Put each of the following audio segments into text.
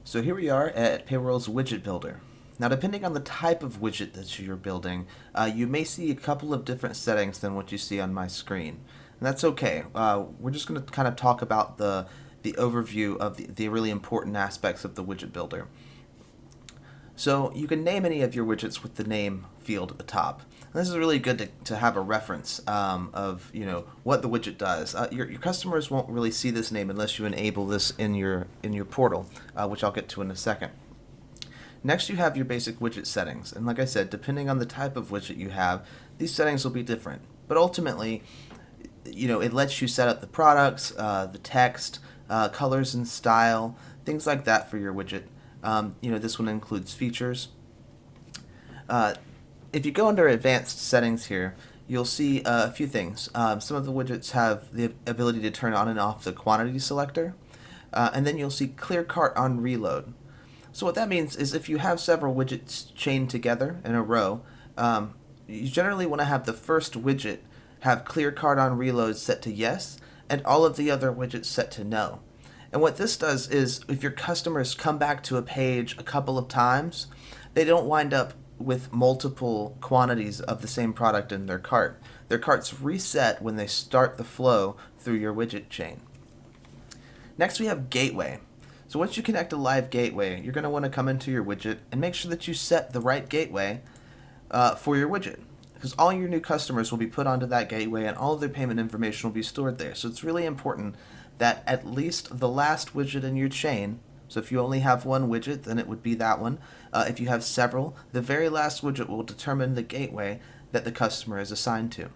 So here we are at PayWhirl's widget builder. Now, depending on the type of widget that you're building, you may see a couple of different settings than what you see on my screen. And that's okay. We're just going to kind of talk about the overview of the really important aspects of the widget builder. So you can name any of your widgets with the name field at the top. And this is really good to have a reference of what the widget does. Your customers won't really see this name unless you enable this in your portal, which I'll get to in a second. Next, you have your basic widget settings, and like I said, depending on the type of widget you have, these settings will be different. But ultimately, it lets you set up the products, the text, colors and style, things like that for your widget. This one includes features. If you go under advanced settings here, you'll see a few things. Some of the widgets have the ability to turn on and off the quantity selector, and then you'll see clear cart on reload. So what that means is if you have several widgets chained together in a row, you generally want to have the first widget have clear cart on reload set to yes, and all of the other widgets set to no. And what this does is if your customers come back to a page a couple of times, they don't wind up with multiple quantities of the same product in their cart. Their carts reset when they start the flow through your widget chain. Next, we have gateway. So once you connect a live gateway, you're going to want to come into your widget and make sure that you set the right gateway for your widget, because all your new customers will be put onto that gateway and all of their payment information will be stored there. So it's really important that at least the last widget in your chain, so if you only have one widget, then it would be that one. If you have several, the very last widget will determine the gateway that the customer is assigned to.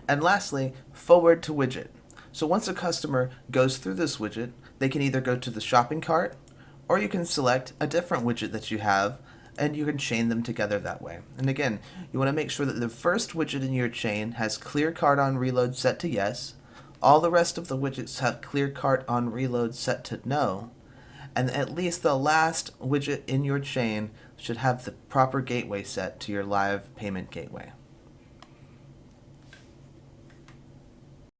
And lastly, forward to widget. So once a customer goes through this widget, they can either go to the shopping cart, or you can select a different widget that you have, and you can chain them together that way. And again, you want to make sure that the first widget in your chain has clear cart on reload set to yes, all the rest of the widgets have clear cart on reload set to no, and at least the last widget in your chain should have the proper gateway set to your live payment gateway.